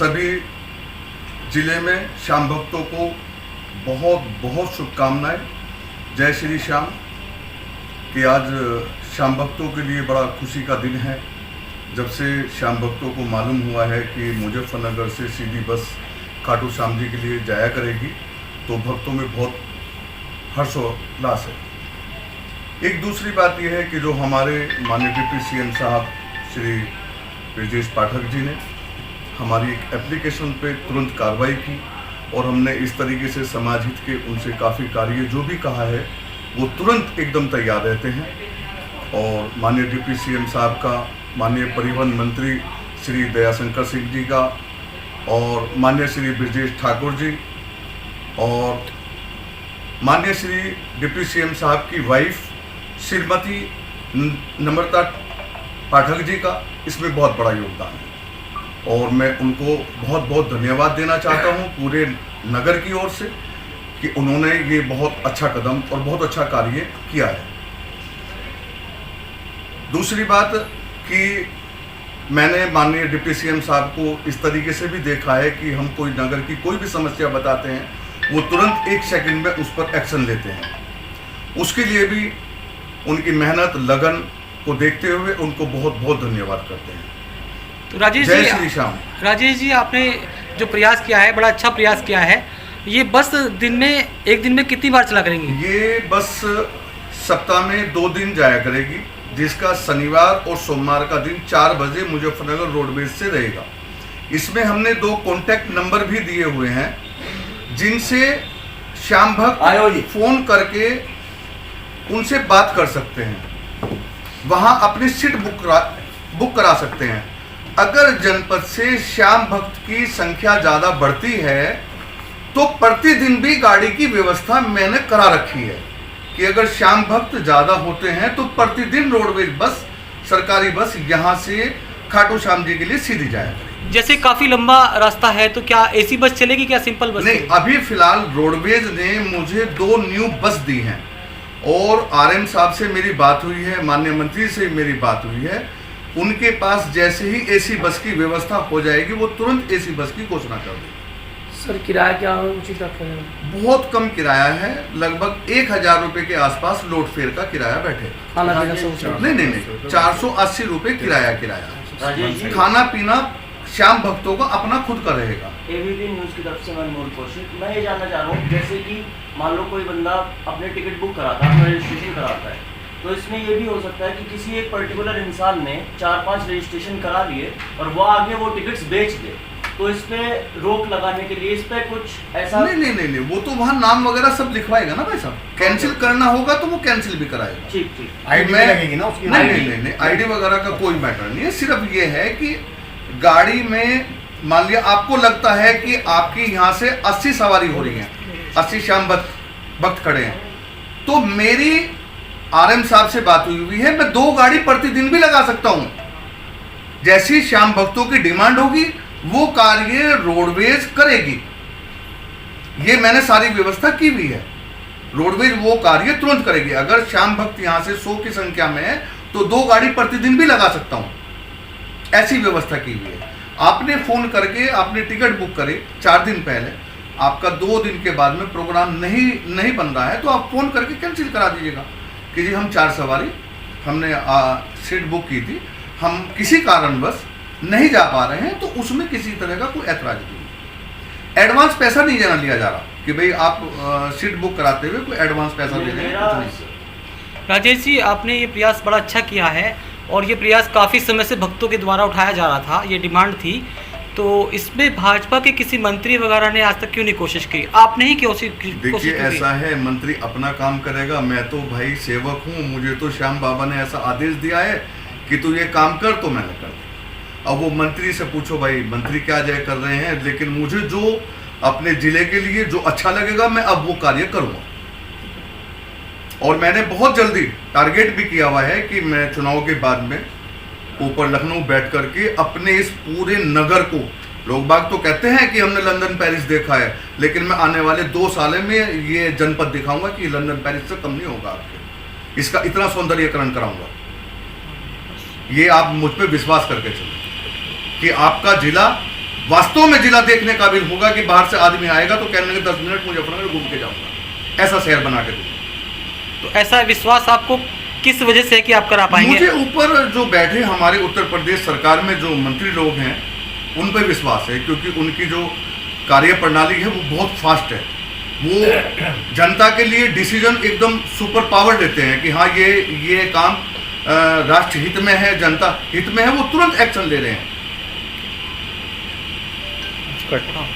सभी जिले में श्याम भक्तों को बहुत बहुत शुभकामनाएं। जय श्री श्याम। कि आज श्याम भक्तों के लिए बड़ा खुशी का दिन है। जब से श्याम भक्तों को मालूम हुआ है कि मुजफ्फरनगर से सीधी बस खाटू श्याम जी के लिए जाया करेगी, तो भक्तों में बहुत हर्षोल्लास है। एक दूसरी बात यह है कि जो हमारे माननीय डिप्टी सीएम साहब श्री ब्रजेश पाठक जी ने हमारी एक एप्लीकेशन पे तुरंत कार्रवाई की और हमने इस तरीके से समाज हित के उनसे काफ़ी कार्य जो भी कहा है वो तुरंत एकदम तैयार रहते हैं। और माननीय डिप्टी सीएम साहब का, माननीय परिवहन मंत्री श्री दयाशंकर सिंह जी का और माननीय श्री ब्रजेश ठाकुर जी और माननीय श्री डिप्टी सीएम साहब की वाइफ श्रीमती नम्रता पाठक जी का इसमें बहुत बड़ा योगदान है और मैं उनको बहुत बहुत धन्यवाद देना चाहता हूं पूरे नगर की ओर से कि उन्होंने ये बहुत अच्छा कदम और बहुत अच्छा कार्य किया है। दूसरी बात कि मैंने माननीय डिप्टी सीएम साहब को इस तरीके से भी देखा है कि हम कोई नगर की कोई भी समस्या बताते हैं वो तुरंत 1 सेकंड में उस पर एक्शन लेते हैं। उसके लिए भी उनकी मेहनत लगन को देखते हुए उनको बहुत बहुत धन्यवाद करते हैं। तो राजेश जय श्री श्याम। राजेश जी, आपने जो प्रयास किया है बड़ा अच्छा प्रयास किया है। ये बस एक दिन में कितनी बार चला करेंगी? ये बस सप्ताह में 2 दिन जाया करेगी, जिसका शनिवार और सोमवार का दिन 4 बजे मुजफ्फरनगर रोडवेज से रहेगा। इसमें हमने 2 कॉन्टैक्ट नंबर भी दिए हुए हैं जिनसे श्याम भक्त फोन करके उनसे बात कर सकते हैं, वहां अपनी सीट बुक करा सकते हैं। अगर जनपद से श्याम भक्त की संख्या ज़्यादा बढ़ती है तो प्रतिदिन भी गाड़ी की व्यवस्था मैंने करा रखी है कि अगर श्याम भक्त ज़्यादा होते हैं तो प्रतिदिन रोडवेज बस, सरकारी बस यहाँ से खाटू श्याम जी के लिए सीधी जाया करेगी। जैसे काफ़ी लंबा रास्ता है तो क्या एसी बस चलेगी, क्या सिंपल बस? नहीं, अभी फिलहाल रोडवेज ने मुझे 2 न्यू बस दी हैं और आरएम साहब से मेरी बात हुई है, माननीय मंत्री से मेरी बात हुई है। उनके पास जैसे ही एसी बस की व्यवस्था हो जाएगी वो तुरंत एसी बस की घोषणा कर देंगे। सर, किराया क्या उचित रखा है? बहुत कम किराया है, लगभग 1000 रुपये के आसपास लोड फेयर का किराया बैठेगा। खाना पीना सब? नहीं, 480 रुपये किराया। खाना पीना श्याम भक्तों का अपना खुद का रहेगा। एबीपी न्यूज़ की तरफ से मैं अनमोल कौशिक। मैं ये जानना चाह रहा हूँ, जैसे कि मान लो कोई बंदा अपने टिकट बुक कराता है, रजिस्ट्रेशन कराता है, तो इसमें ये भी हो सकता है कि किसी एक पर्टिकुलर इंसान ने 4-5 रजिस्ट्रेशन करा लिए और वो आगे वो टिकट्स बेच दे, तो इस पे रोक लगाने के लिए इस पे कुछ ऐसा? नहीं, वो तो वहाँ नाम वगैरह सब लिखवाएगा ना भाई साहब। कैंसिल करना होगा तो वो कैंसिल भी कराएगा। ठीक। आईडी लगेगी ना उसकी? नहीं, आईडी वगैरह का कोई मैटर नहीं है। सिर्फ ये है कि गाड़ी में मान लिया आपको लगता है कि आपकी यहाँ से 80 सवारी हो रही है, 80 श्याम भक्त खड़े हैं, तो मेरी आरएम साहब से बात हुई है, मैं 2 गाड़ी प्रतिदिन भी लगा सकता हूं। जैसी श्याम भक्तों की डिमांड होगी वो कार्य रोडवेज करेगी। ये मैंने सारी व्यवस्था की हुई है। रोडवेज वो कार्य तुरंत करेगी। अगर श्याम भक्त यहां से 100 की संख्या में है तो 2 गाड़ी प्रतिदिन भी लगा सकता हूं, ऐसी व्यवस्था की हुई है। आपने फोन करके आपने टिकट बुक करे 4 दिन पहले, आपका 2 दिन के बाद में प्रोग्राम नहीं बन रहा है तो आप फोन करके कैंसिल करा दीजिएगा कि जी हम 4 सवारी हमने सीट बुक की थी, हम किसी कारणवश नहीं जा पा रहे हैं, तो उसमें किसी तरह का कोई ऐतराज नहीं। एडवांस पैसा नहीं जाना लिया जा रहा कि भाई आप सीट बुक कराते हुए कोई एडवांस पैसा दे दें। राजेश जी, आपने ये प्रयास बड़ा अच्छा किया है और ये प्रयास काफ़ी समय से भक्तों के द्वारा उठाया जा रहा था, ये डिमांड थी, तो इसमें भाजपा के किसी मंत्री वगैरह ने आज तक क्यों नहीं कोशिश की? आपने ही कोशिश? देखिए, ऐसा है, मंत्री अपना काम करेगा, मैं तो भाई सेवक हूँ। मुझे तो श्याम बाबा ने ऐसा आदेश दिया है कि तू ये काम कर, तो मैंने कर दिया। अब वो मंत्री से पूछो भाई मंत्री क्या जय कर रहे हैं, लेकिन मुझे जो अपने जिले के लिए जो अच्छा लगेगा मैं अब वो कार्य करूँगा। और मैंने बहुत जल्दी टारगेट भी किया हुआ है कि मैं चुनाव के बाद में ऊपर लखनऊ बैठ करके अपने इस पूरे नगर को, लोग बाग तो कहते हैं कि हमने लंदन पेरिस देखा है, लेकिन मैं आने वाले 2 साल में ये जनपद दिखाऊंगा कि लंदन पेरिस से कम नहीं होगा आपके। इसका इतना सौंदर्यकरण कराऊंगा, ये आप मुझ पे विश्वास करके चलो कि आपका जिला वास्तव में जिला देखने काबिल होगा कि बाहर से आदमी आएगा तो कहने लगे 10 मिनट मुजफ्फरनगर घूम के जाऊंगा, ऐसा शहर बना के दूंगा। तो ऐसा विश्वास आपको किस वजह से है कि आप करा पाएंगे? मुझे ऊपर जो बैठे हमारे उत्तर प्रदेश सरकार में जो मंत्री लोग हैं उन पर विश्वास है, क्योंकि उनकी जो कार्य प्रणाली है वो बहुत फास्ट है। वो जनता के लिए डिसीजन एकदम सुपर पावर देते हैं कि हाँ ये काम राष्ट्र हित में है, जनता हित में है, वो तुरंत एक्शन ले रहे हैं। हाँ।